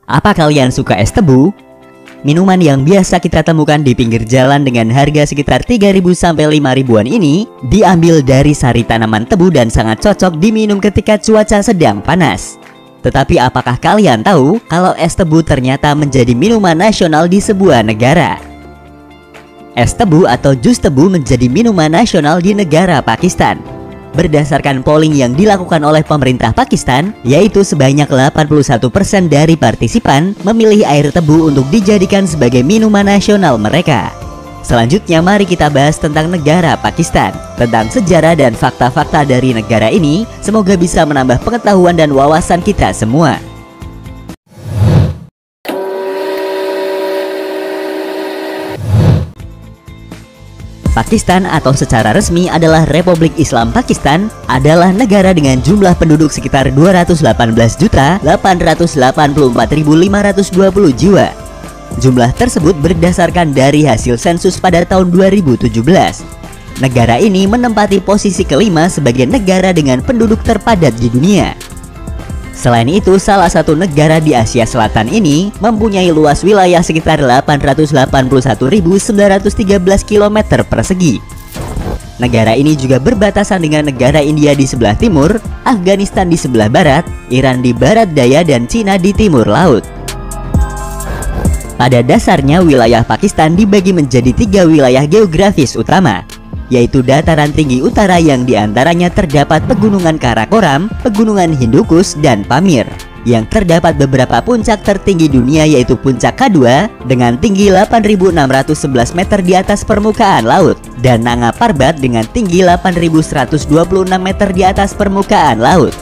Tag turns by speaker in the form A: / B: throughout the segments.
A: Apa kalian suka es tebu? Minuman yang biasa kita temukan di pinggir jalan dengan harga sekitar 3.000 sampai 5.000-an ini diambil dari sari tanaman tebu dan sangat cocok diminum ketika cuaca sedang panas. Tetapi apakah kalian tahu kalau es tebu ternyata menjadi minuman nasional di sebuah negara? Es tebu atau jus tebu menjadi minuman nasional di negara Pakistan. Berdasarkan polling yang dilakukan oleh pemerintah Pakistan, yaitu sebanyak 81% dari partisipan memilih air tebu untuk dijadikan sebagai minuman nasional mereka. Selanjutnya mari kita bahas tentang negara Pakistan, tentang sejarah dan fakta-fakta dari negara ini. Semoga bisa menambah pengetahuan dan wawasan kita semua. Pakistan atau secara resmi adalah Republik Islam Pakistan adalah negara dengan jumlah penduduk sekitar 218.884.520 jiwa. Jumlah tersebut berdasarkan dari hasil sensus pada tahun 2017. Negara ini menempati posisi kelima sebagai negara dengan penduduk terpadat di dunia. Selain itu, salah satu negara di Asia Selatan ini mempunyai luas wilayah sekitar 881.913 km persegi. Negara ini juga berbatasan dengan negara India di sebelah timur, Afghanistan di sebelah barat, Iran di barat daya, dan Cina di timur laut. Pada dasarnya, wilayah Pakistan dibagi menjadi 3 wilayah geografis utama, yaitu dataran tinggi utara yang diantaranya terdapat pegunungan Karakoram, pegunungan Hindukush, dan Pamir, yang terdapat beberapa puncak tertinggi dunia yaitu puncak K2 dengan tinggi 8.611 meter di atas permukaan laut, dan Nanga Parbat dengan tinggi 8.126 meter di atas permukaan laut.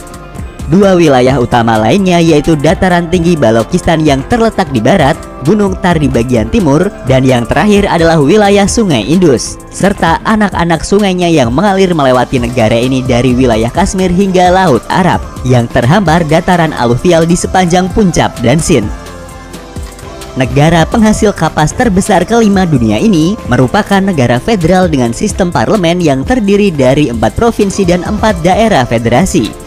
A: 2 wilayah utama lainnya yaitu dataran tinggi Balochistan yang terletak di barat, Gunung Thar di bagian timur, dan yang terakhir adalah wilayah Sungai Indus, serta anak-anak sungainya yang mengalir melewati negara ini dari wilayah Kashmir hingga Laut Arab, yang terhampar dataran aluvial di sepanjang Punjab dan Sindh. Negara penghasil kapas terbesar kelima dunia ini merupakan negara federal dengan sistem parlemen yang terdiri dari 4 provinsi dan 4 daerah federasi.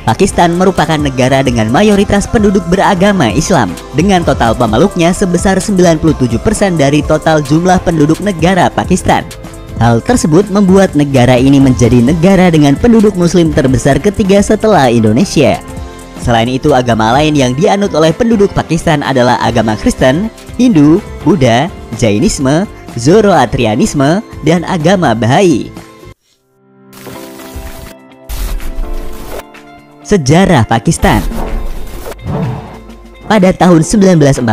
A: Pakistan merupakan negara dengan mayoritas penduduk beragama Islam, dengan total pemeluknya sebesar 97% dari total jumlah penduduk negara Pakistan. Hal tersebut membuat negara ini menjadi negara dengan penduduk muslim terbesar ketiga setelah Indonesia. Selain itu, agama lain yang dianut oleh penduduk Pakistan adalah agama Kristen, Hindu, Buddha, Jainisme, Zoroastrianisme, dan agama Bahai. Sejarah Pakistan. Pada tahun 1947,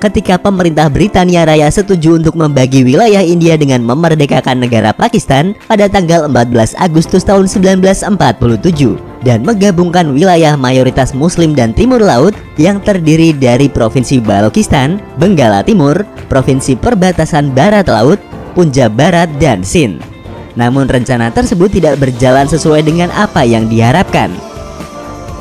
A: ketika pemerintah Britania Raya setuju untuk membagi wilayah India dengan memerdekakan negara Pakistan pada tanggal 14 Agustus tahun 1947 dan menggabungkan wilayah mayoritas Muslim dan Timur Laut yang terdiri dari Provinsi Balochistan, Benggala Timur, Provinsi Perbatasan Barat Laut, Punjab Barat, dan Sindh. Namun rencana tersebut tidak berjalan sesuai dengan apa yang diharapkan.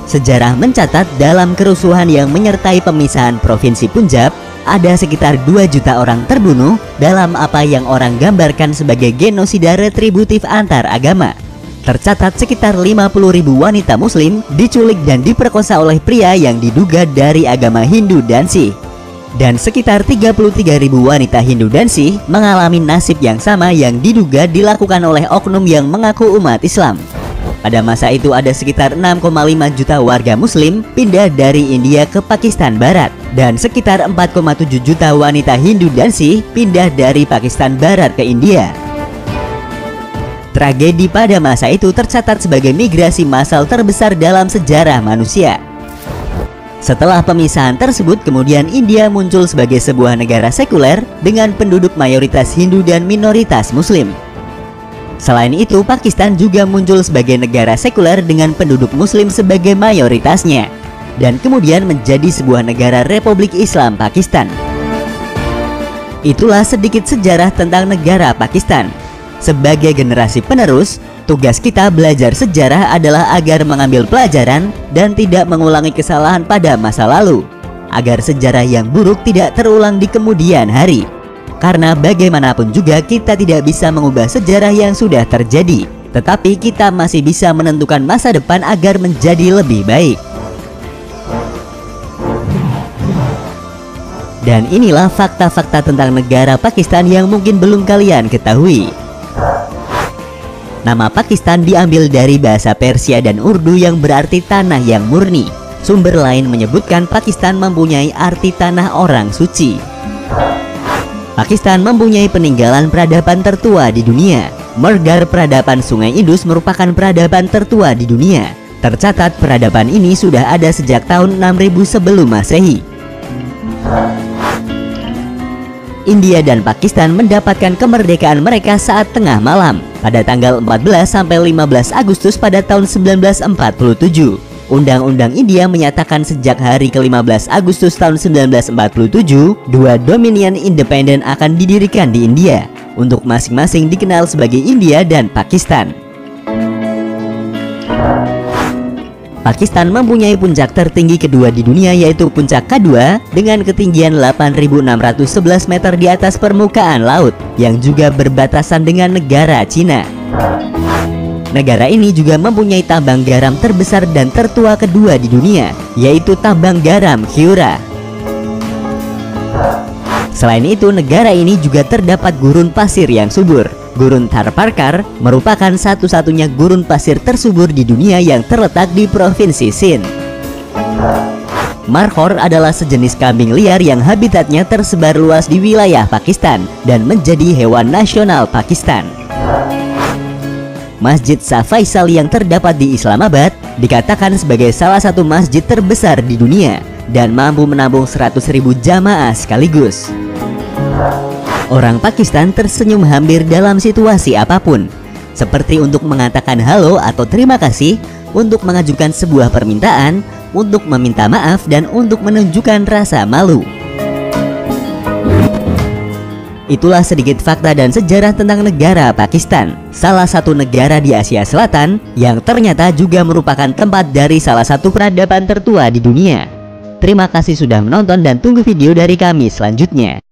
A: Sejarah mencatat dalam kerusuhan yang menyertai pemisahan Provinsi Punjab, ada sekitar 2 juta orang terbunuh dalam apa yang orang gambarkan sebagai genosida retributif antar agama. Tercatat sekitar 50.000 wanita muslim diculik dan diperkosa oleh pria yang diduga dari agama Hindu dan Sikh. Dan sekitar 33.000 wanita Hindu dan Sikh mengalami nasib yang sama yang diduga dilakukan oleh oknum yang mengaku umat Islam. Pada masa itu ada sekitar 6,5 juta warga muslim pindah dari India ke Pakistan Barat, dan sekitar 4,7 juta wanita Hindu dan Sikh pindah dari Pakistan Barat ke India. Tragedi pada masa itu tercatat sebagai migrasi massal terbesar dalam sejarah manusia. Setelah pemisahan tersebut, kemudian India muncul sebagai sebuah negara sekuler dengan penduduk mayoritas Hindu dan minoritas Muslim. Selain itu, Pakistan juga muncul sebagai negara sekuler dengan penduduk Muslim sebagai mayoritasnya, dan kemudian menjadi sebuah negara Republik Islam Pakistan. Itulah sedikit sejarah tentang negara Pakistan. Sebagai generasi penerus, tugas kita belajar sejarah adalah agar mengambil pelajaran dan tidak mengulangi kesalahan pada masa lalu, agar sejarah yang buruk tidak terulang di kemudian hari. Karena bagaimanapun juga kita tidak bisa mengubah sejarah yang sudah terjadi, tetapi kita masih bisa menentukan masa depan agar menjadi lebih baik. Dan inilah fakta-fakta tentang negara Pakistan yang mungkin belum kalian ketahui. Nama Pakistan diambil dari bahasa Persia dan Urdu yang berarti tanah yang murni. Sumber lain menyebutkan Pakistan mempunyai arti tanah orang suci. Pakistan mempunyai peninggalan peradaban tertua di dunia. Mergar peradaban Sungai Indus merupakan peradaban tertua di dunia. Tercatat peradaban ini sudah ada sejak tahun 6000 sebelum Masehi. India dan Pakistan mendapatkan kemerdekaan mereka saat tengah malam pada tanggal 14 sampai 15 Agustus pada tahun 1947. Undang-undang India menyatakan sejak hari ke-15 Agustus tahun 1947, dua dominion independen akan didirikan di India, untuk masing-masing dikenal sebagai India dan Pakistan. Pakistan mempunyai puncak tertinggi kedua di dunia, yaitu puncak K2 dengan ketinggian 8.611 meter di atas permukaan laut, yang juga berbatasan dengan negara Cina. Negara ini juga mempunyai tambang garam terbesar dan tertua kedua di dunia, yaitu tambang garam Khiura. Selain itu, negara ini juga terdapat gurun pasir yang subur. Gurun Thar Parkar merupakan satu-satunya gurun pasir tersubur di dunia yang terletak di Provinsi Sindh. Markhor adalah sejenis kambing liar yang habitatnya tersebar luas di wilayah Pakistan dan menjadi hewan nasional Pakistan. Masjid Shah Faisal yang terdapat di Islamabad dikatakan sebagai salah satu masjid terbesar di dunia dan mampu menampung 100.000 jamaah sekaligus. Orang Pakistan tersenyum hampir dalam situasi apapun, seperti untuk mengatakan halo atau terima kasih, untuk mengajukan sebuah permintaan, untuk meminta maaf, dan untuk menunjukkan rasa malu. Itulah sedikit fakta dan sejarah tentang negara Pakistan, salah satu negara di Asia Selatan yang ternyata juga merupakan tempat dari salah satu peradaban tertua di dunia. Terima kasih sudah menonton dan tunggu video dari kami selanjutnya.